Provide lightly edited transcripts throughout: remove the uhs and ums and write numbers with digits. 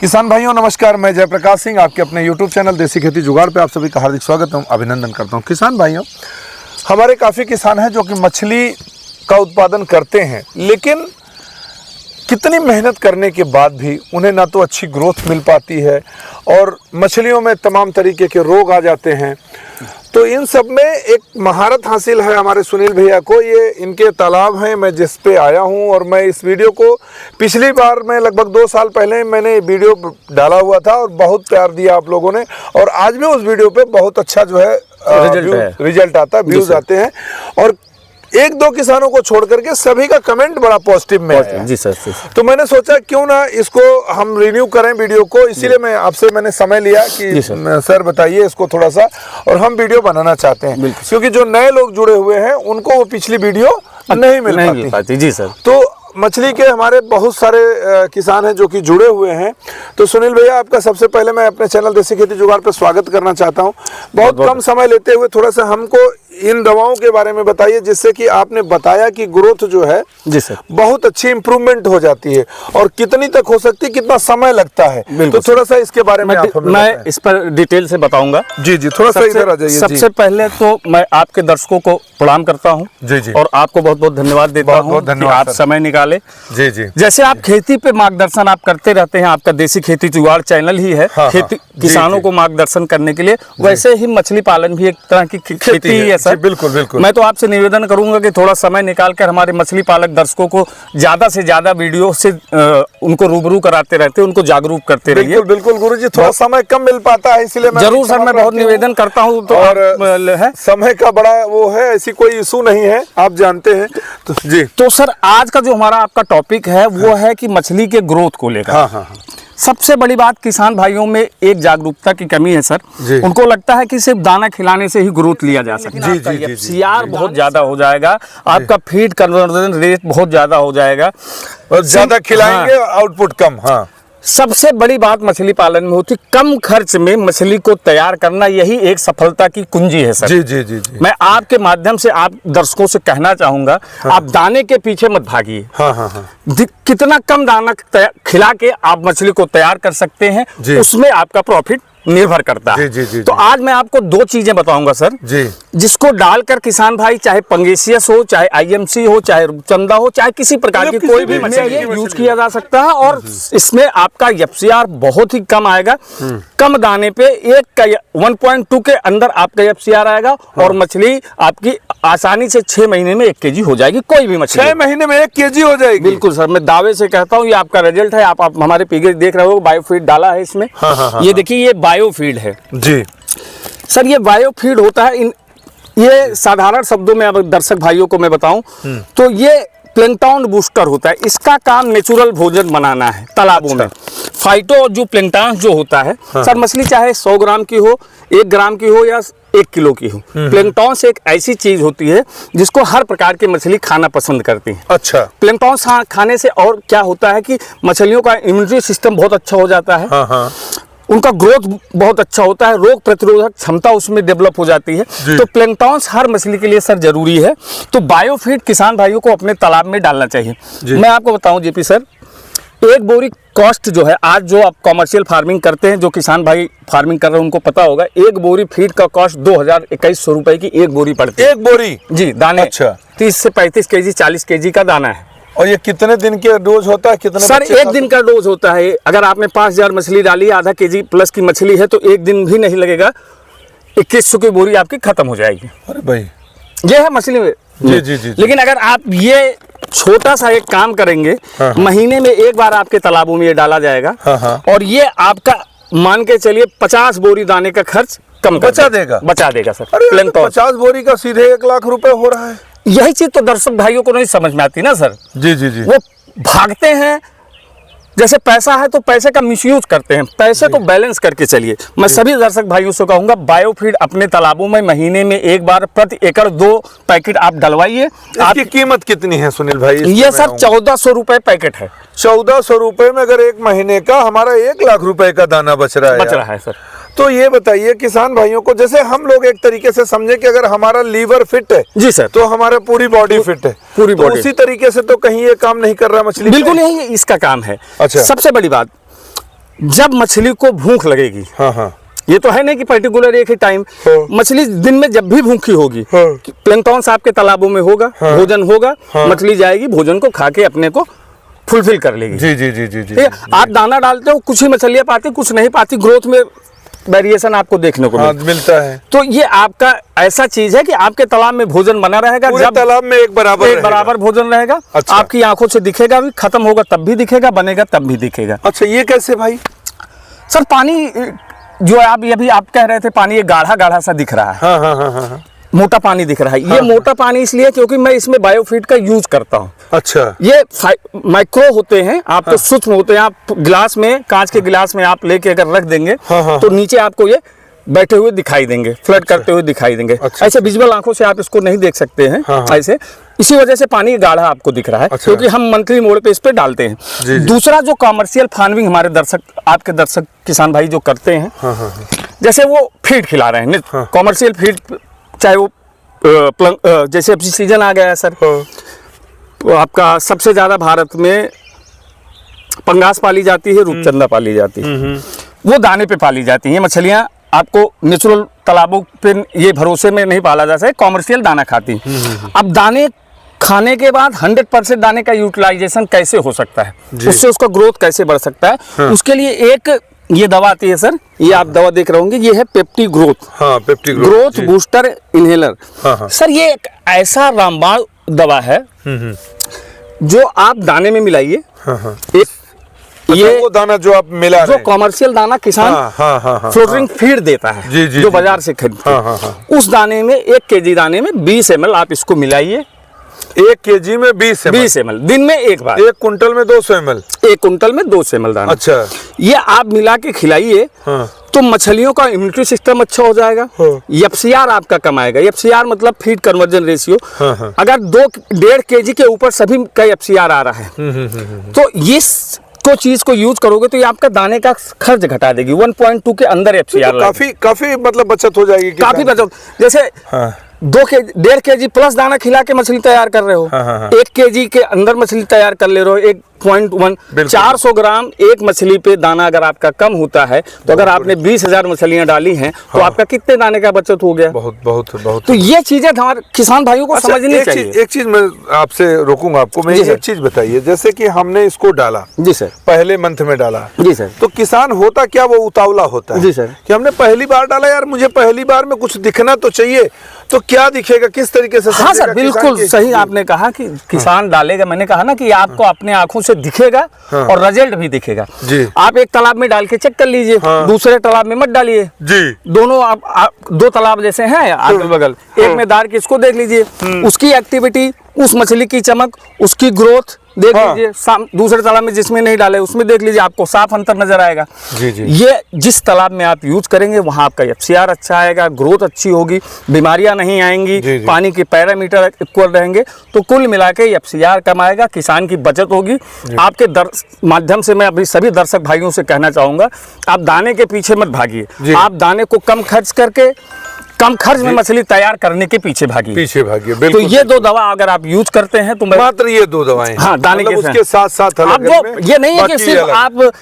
किसान भाइयों नमस्कार, मैं जयप्रकाश सिंह आपके अपने YouTube चैनल देसी खेती जुगाड़ पे आप सभी का हार्दिक स्वागत है, अभिनंदन करता हूं। किसान भाइयों, हमारे काफ़ी किसान हैं जो कि मछली का उत्पादन करते हैं, लेकिन कितनी मेहनत करने के बाद भी उन्हें ना तो अच्छी ग्रोथ मिल पाती है और मछलियों में तमाम तरीके के रोग आ जाते हैं। तो इन सब में एक महारत हासिल है हमारे सुनील भैया को। ये इनके तालाब हैं, मैं जिस पे आया हूं और मैं इस वीडियो को पिछली बार मैं लगभग 2 साल पहले मैंने वीडियो डाला हुआ था और बहुत प्यार दिया आप लोगों ने, और आज भी उस वीडियो पे बहुत अच्छा जो है रिजल्ट आता है, व्यूज आते हैं और 1-2 किसानों को छोड़ करके सभी का कमेंट बड़ा पॉजिटिव में आया। जी सर। तो मैंने सोचा क्यों ना इसको हम रिन्यू करें वीडियो को, इसीलिए मैं आपसे मैंने समय लिया कि सर बताइए इसको थोड़ा सा, और हम वीडियो बनाना चाहते हैं क्योंकि जो नए लोग जुड़े हुए हैं उनको वो पिछली वीडियो नहीं मिल पाती। जी सर। तो मछली के हमारे बहुत सारे किसान हैं जो कि जुड़े हुए हैं। तो सुनील भैया, आपका सबसे पहले मैं अपने चैनल देसी खेती जुगाड़ पर स्वागत करना चाहता हूं। बहुत कम समय लेते हुए थोड़ा सा हमको इन दवाओं के बारे में बताइए, जिससे कि आपने बताया कि ग्रोथ जो है जी सर बहुत अच्छी इंप्रूवमेंट हो जाती है और कितनी तक हो सकती है, कितना समय लगता है, तो थोड़ा सा इसके बारे में आप हमें मैं इस पर डिटेल से बताऊंगा। जी जी, थोड़ा सा इधर आ जाइए। सबसे पहले तो मैं आपके दर्शकों को प्रणाम करता हूँ जी जी, और आपको बहुत बहुत धन्यवाद देता हूँ कि आप समय निकाले। जी जी, जैसे आप खेती पे मार्गदर्शन आप करते रहते हैं, आपका देसी खेती जुगाड़ चैनल ही है खेती किसानों को मार्गदर्शन करने के लिए, वैसे ही मछली पालन भी एक तरह की खेती ही है सर। बिल्कुल बिल्कुल। मैं तो आपसे निवेदन करूंगा कि थोड़ा समय निकाल कर हमारे मछली पालक दर्शकों को ज्यादा से ज्यादा वीडियो से उनको रूबरू कराते रहते, उनको जागरूक करते रहिए। बिल्कुल बिल्कुल गुरुजी, थोड़ा समय कम मिल पाता है, इसलिए मैं जरूर सर, मैं बहुत निवेदन करता हूँ। तो और है समय का बड़ा वो है, ऐसी कोई इशू नहीं है, आप जानते हैं। तो जी, तो सर आज का जो हमारा आपका टॉपिक है वो है कि मछली के ग्रोथ को लेकर। हाँ। सबसे बड़ी बात, किसान भाइयों में एक जागरूकता की कमी है सर। उनको लगता है कि सिर्फ दाना खिलाने से ही ग्रोथ लिया जा सकता है। जी, एफसीआर बहुत ज्यादा हो जाएगा, आपका फीड कन्वर्जन रेट बहुत ज्यादा हो जाएगा और ज्यादा खिलाएंगे आउटपुट कम। हाँ, सबसे बड़ी बात मछली पालन में होती कम खर्च में मछली को तैयार करना, यही एक सफलता की कुंजी है सर। जी जी जी जी। मैं आपके माध्यम से आप दर्शकों से कहना चाहूंगा, आप दाने के पीछे मत भागिए। हाँ। कितना कम दाना खिला के आप मछली को तैयार कर सकते हैं, उसमें आपका प्रॉफिट निर्भर करता है। जी, तो आज मैं आपको 2 चीजें बताऊंगा सर जी, जिसको डालकर किसान भाई, चाहे पंगेसियस हो, चाहे आईएमसी हो, चाहे रूपचंदा हो, चाहे किसी प्रकार की कोई भी मछली यूज किया जा सकता है और इसमें आपका एफसीआर बहुत ही कम आएगा। कम दाने पे 1.2 के अंदर आपका एफसीआर आएगा और मछली आपकी आसानी से 6 महीने में 1 केजी हो जाएगी। कोई भी मछली 6 महीने में 1 केजी हो जाएगी। बिल्कुल सर, मैं दावे से कहता हूँ, ये आपका रिजल्ट है। आप हमारे पीके देख रहे हो, बायोफीड डाला है इसमें। ये देखिए, ये बायोफीड है जी सर। ये बायोफीड होता है, ये साधारण शब्दों में अब दर्शक भाइयों को मैं बताऊं तो ये प्लैंकटन बूस्टर होता है। इसका काम नेचुरल भोजन बनाना है तालाबों में। फाइटो जो प्लैंकटन जो होता है सर, मछली चाहे 100 ग्राम की हो, 1 ग्राम की हो या 1 किलो की हो, प्लैंकटन से एक ऐसी चीज होती है जिसको हर प्रकार की मछली खाना पसंद करती है। अच्छा, प्लैंकटन खाने से और क्या होता है कि मछलियों का इम्यूनिटी सिस्टम बहुत अच्छा हो जाता है। उनका ग्रोथ बहुत अच्छा होता है, रोग प्रतिरोधक क्षमता उसमें डेवलप हो जाती है। तो प्लैंकटन हर मछली के लिए सर जरूरी है। तो बायोफीड किसान भाइयों को अपने तालाब में डालना चाहिए। मैं आपको बताऊं जेपी सर, 1 बोरी कॉस्ट जो है, आज जो आप कॉमर्शियल फार्मिंग करते हैं, जो किसान भाई फार्मिंग कर रहे हैं उनको पता होगा, 1 बोरी फीड का कॉस्ट 2000-2100 रुपए की 1 बोरी पड़ती है। 1 बोरी जी दाने। अच्छा, 30 से 35 केजी 40 केजी का दाना है। और ये कितने दिन के डोज होता है? कितने सर 1 दिन का डोज होता है। अगर आपने 5000 मछली डाली, आधा केजी प्लस की मछली है, तो 1 दिन भी नहीं लगेगा, 2100 की बोरी आपकी खत्म हो जाएगी। अरे भाई, ये है मछली में। जी। लेकिन अगर आप ये छोटा सा एक काम करेंगे, महीने में 1 बार आपके तालाबों में ये डाला जाएगा और ये आपका मान के चलिए 50 बोरी दाने का खर्च कम बचा देगा सर। 50 बोरी का सीधे 1 लाख रुपए हो रहा है। यही चीज तो दर्शक भाइयों को नहीं समझ में आती ना सर। जी। वो भागते हैं, जैसे पैसा है तो पैसे का मिसयूज करते हैं। पैसे को बैलेंस करके चलिए। मैं सभी दर्शक भाइयों से कहूंगा, बायोफीड अपने तालाबों में महीने में 1 बार प्रति एकड़ 2 पैकेट आप डलवाइए। आपकी कीमत कितनी है सुनील भाई? ये सर 1400 रुपए पैकेट है। 1400 रुपए में अगर 1 महीने का हमारा 1 लाख रुपए का दाना बच रहा है सर। तो ये बताइए किसान भाइयों को, जैसे हम लोग एक तरीके से समझे कि अगर हमारा लीवर फिट है जी सर, तो हमारा पूरी बॉडी फिट है, पूरी बॉडी। उसी तरीके से तो कहीं ये काम नहीं कर रहा मछली। बिल्कुल यही इसका काम है। अच्छा, सबसे बड़ी बात, जब मछली को भूख लगेगी, हाँ हाँ, ये तो है नहीं कि पर्टिकुलर एक ही टाइम, मछली दिन में जब भी भूखी होगी, प्लैंक्टन आपके तालाबों में होगा, भोजन होगा, मछली जाएगी, भोजन को खा के अपने को फुलफिल कर लेगी। जी जी जी जी जी, आप दाना डालते हो, कुछ ही मछलियां पाती, कुछ नहीं पाती, ग्रोथ में वेरिएशन आपको देखने को मिलता है। तो ये आपका ऐसा चीज है कि आपके तालाब में भोजन बना रहेगा, जब तालाब में एक बराबर भोजन रहेगा। अच्छा। आपकी आंखों से दिखेगा भी, खत्म होगा तब भी दिखेगा, बनेगा तब भी दिखेगा। अच्छा, ये कैसे भाई? सर पानी जो आप अभी आप कह रहे थे, पानी ये गाढ़ा गाढ़ा सा दिख रहा है। हाँ हाँ हाँ हाँ, मोटा पानी दिख रहा है। ये मोटा पानी इसलिए क्योंकि मैं इसमें बायोफीड का यूज करता हूँ। अच्छा, ये माइक्रो होते हैं, आप तो सूक्ष्म होते हैं। आप गिलास में, कांच के गिलास में आप लेके अगर रख देंगे तो नीचे आपको ये बैठे हुए दिखाई देंगे, फ्लड करते हुए दिखाई देंगे। ऐसे विजुअल आंखों से आप इसको नहीं देख सकते हैं ऐसे, इसी वजह से पानी गाढ़ा आपको दिख रहा है। क्योंकि हम मंथली मोड पे इस पे डालते हैं। दूसरा जो कमर्शियल फार्मिंग हमारे दर्शक, आपके दर्शक किसान भाई जो करते हैं, जैसे वो फीड खिला रहे हैं, कमर्शियल फीड, चाहे वो जैसे अब सीजन आ गया है सर, तो आपका सबसे ज्यादा भारत में पंगास पाली जाती है, रूपचंदा पाली जाती है। वो दाने पे पाली जाती है मछलियां। आपको नेचुरल तालाबों पे ये भरोसे में नहीं पाला जा सकता, कॉमर्शियल दाना खाती। अब दाने खाने के बाद 100% दाने का यूटिलाइजेशन कैसे हो सकता है, उससे उसका ग्रोथ कैसे बढ़ सकता है, उसके लिए एक ये दवा आती है सर, ये आप दवा देख रहे होंगे, ये है पेप्टी ग्रोथ। हाँ, पेप्टी ग्रोथ बूस्टर इनहेलर। सर ये एक ऐसा रामबाण दवा है जो आप दाने में मिलाइए। एक ये वो दाना जो आप मिला जो कॉमर्शियल दाना किसान फ्लोटिंग फीड देता है, जो बाजार से खरीदते हैं, उस दाने में 1 kg दाने में 20 ml आप इसको मिलाइए। 1 kg में 20 ml दिन में एक बार। 1 कुंटल में 200 ml। 1 कुंटल में 200 ml दाना। अच्छा, ये आप मिला के खिलाइए तो मछलियों का इम्यूनिटी सिस्टम अच्छा हो जाएगा। एफसीआर आपका कम आएगा। एफसीआर मतलब फीड कन्वर्जन रेशियो। अगर 2-1.5 kg के ऊपर सभी का एफसीआर आ रहा है तो इस को चीज को यूज करोगे तो ये आपका दाने का खर्च घटा देगी। 1.2 के अंदर एफसीआर काफी मतलब बचत हो जाएगी। काफी बचत। जैसे 1.5 kg प्लस दाना खिला के मछली तैयार कर रहे हो, 1 kg के अंदर मछली तैयार कर ले रहे हो, 1.1 400 ग्राम एक मछली पे दाना अगर आपका कम होता है तो अगर आपने 20,000 मछलियां डाली हैं तो आपका कितने दाने का बचत हो गया? बहुत बहुत बहुत। तो ये चीजें हमारे किसान भाइयों को समझनी चाहिए। एक चीज मैं आपसे रोकूंगा आपको, मैं एक चीज बताइए, जैसे कि हमने इसको डाला जी सर, पहले मंथ में डाला जी सर, तो किसान होता क्या वो उतावला होता है जी सर, कि हमने पहली बार डाला, यार मुझे पहली बार में कुछ दिखना तो चाहिए, तो क्या दिखेगा, किस तरीके से? हाँ सर, बिल्कुल सही आपने कहा कि किसान डालेगा। मैंने कहा ना कि आपको अपने आंखों से दिखेगा और रिजल्ट भी दिखेगा। आप एक तालाब में डाल के चेक कर लीजिए, दूसरे तालाब में मत डालिए जी। दोनों आप 2 तालाब जैसे हैं आगे बगल, एक में दार के इसको देख लीजिए, उसकी एक्टिविटी, उस मछली की चमक, उसकी ग्रोथ देख लीजिए। दूसरे तालाब में जिसमें नहीं डाले उसमें देख लीजिए, आपको साफ अंतर नजर आएगा। जी जी। ये जिस तालाब में आप यूज करेंगे वहां आपका एफसीआर अच्छा आएगा, ग्रोथ अच्छी होगी, बीमारियां नहीं आएंगी, जी जी। पानी के पैरामीटर इक्वल रहेंगे, तो कुल मिला के एफसीआर कम आएगा, किसान की बचत होगी। आपके माध्यम से मैं अभी सभी दर्शक भाइयों से कहना चाहूंगा, आप दाने के पीछे मत भागिए। आप दाने को कम खर्च करके कम खर्च में मछली तैयार करने के पीछे भागिए। तो ये 2 दवा अगर आप यूज करते हैं तो मात्र ये 2 दवाएं, हाँ, दाने के उसके साथ ये नहीं है कि सिर्फ आप,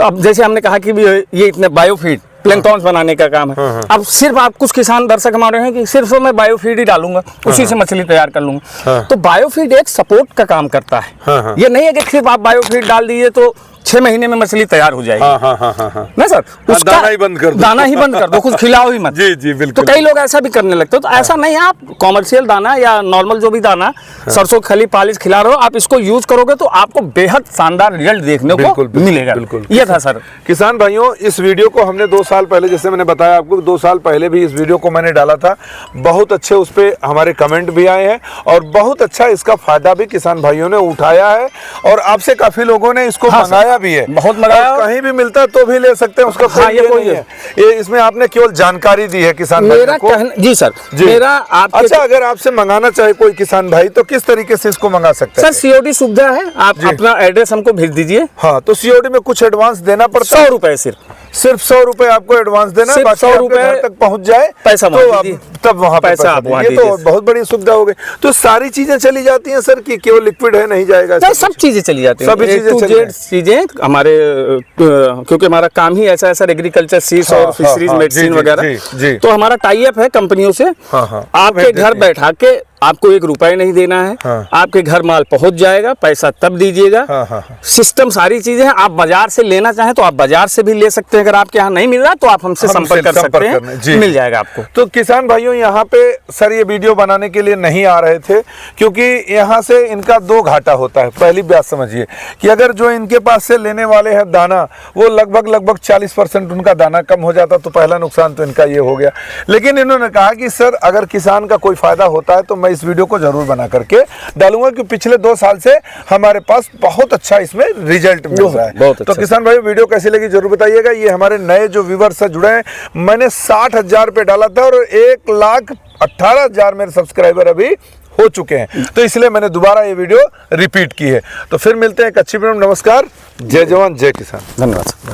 अब जैसे हमने कहा कि ये इतने बायोफीड प्लैंक्टन बनाने का काम है। अब सिर्फ आप, कुछ किसान दर्शक हमारे हैं कि सिर्फ मैं बायोफीड ही डालूंगा, उसी से मछली तैयार कर लूंगा। तो बायोफीड एक सपोर्ट का काम करता है। ये नहीं है कि सिर्फ आप बायोफीड डाल दीजिए तो 6 महीने में मछली तैयार हो जाएगी। नहीं सर, उसका दाना ही बंद कर दो, दाना ही बंद कर दो, कुछ खिलाओ ही मत। जी जी बिल्कुल। तो कई लोग ऐसा भी करने लगते हो, तो ऐसा नहीं है। आप कॉमर्शियल दाना या नॉर्मल जो भी दाना, सरसों खली पालिश खिला रहे हो, आप इसको यूज करोगे तो आपको बेहद शानदार रिजल्ट देखने को मिलेगा। बिल्कुल, ये था सर। किसान भाइयों, इस वीडियो को हमने 2 साल पहले, जैसे मैंने बताया आपको, 2 साल पहले भी इस वीडियो को मैंने डाला था। बहुत अच्छे उस पे हमारे कमेंट भी आए हैं और बहुत अच्छा इसका फायदा भी किसान भाइयों ने उठाया है और आपसे काफी लोगों ने इसको मंगाया भी है। बहुत कहीं भी मिलता है तो भी ले सकते हैं, उसका कोई ये नहीं है। ये इसमें आपने केवल जानकारी दी है किसान भाई को। जी सर, मेरा आप, अच्छा, अगर आपसे मंगाना चाहे कोई किसान भाई तो किस तरीके से इसको मंगा सकते हैं? सर सीओडी सुविधा है, आप अपना एड्रेस हमको भेज दीजिए। हाँ, तो सीओडी में कुछ एडवांस देना पड़ता है? 100 रुपए सिर्फ। सिर्फ 100 रुपए आपको एडवांस देना है, सिर्फ बाकी 100 आपके रुपए घर तक पहुंच जाए पैसा तो वहाँ आप दीजिए। तब वहाँ पे पैसा आप वहाँ ये तो दीजिए। बहुत बड़ी सुविधा हो गई। तो सारी चीजें चली जाती हैं सर कि केवल लिक्विड है नहीं जाएगा? नहीं, सब चीजें चली जाती हैं, सभी A चीजें to चली Z चीजें हमारे क्योंकि हमारा काम ही ऐसा है सर, एग्रीकल्चर सीड्स हाँ, और फिशरीज हाँ, मेडिसिन जी, जी, वगैरह। जी, जी। तो हमारा टाई अप है कंपनियों से। हाँ, हाँ। आपके भेज घर देते हैं। बैठा के आपको 1 रुपए नहीं देना है। हाँ। आपके घर माल पहुंच जाएगा, पैसा तब दीजिएगा। हाँ, हाँ, हाँ। सिस्टम सारी चीजें हैं। आप बाजार से लेना चाहें तो आप बाजार से भी ले सकते हैं। अगर आपके यहाँ नहीं मिल रहा तो आप हमसे संपर्क कर सकते हैं, मिल जाएगा आपको। तो किसान भाइयों यहाँ पे सर ये वीडियो बनाने के लिए नहीं आ रहे थे क्योंकि यहाँ से इनका 2 घाटा होता है। पहली बात समझिए कि अगर जो इनके पास से लेने वाले हैं दाना, वो लगभग 40% उनका दाना कम हो जाता तो पहला नुकसान तो इनका ये हो गया। लेकिन इन्होंने कहा कि सर अगर किसान का कोई फायदा होता है तो मैं इस वीडियो को जरूर बना करके डालूंगा, कि पिछले 2 साल से हमारे पास बहुत अच्छा इसमें रिजल्ट मिल रहा है। बहुत तो अच्छा। किसान भाई वीडियो कैसी लगी जरूर बताइएगा। ये हमारे नए जो व्यूवर्स से जुड़े हैं, मैंने 60,000 पे डाला था और 1,18,000 मेरे सब्सक्राइबर अभी हो चुके हैं, तो इसलिए मैंने दोबारा ये वीडियो रिपीट की है। तो फिर मिलते हैं एक अच्छी वीडियो में। नमस्कार, जय जवान जय किसान। धन्यवाद।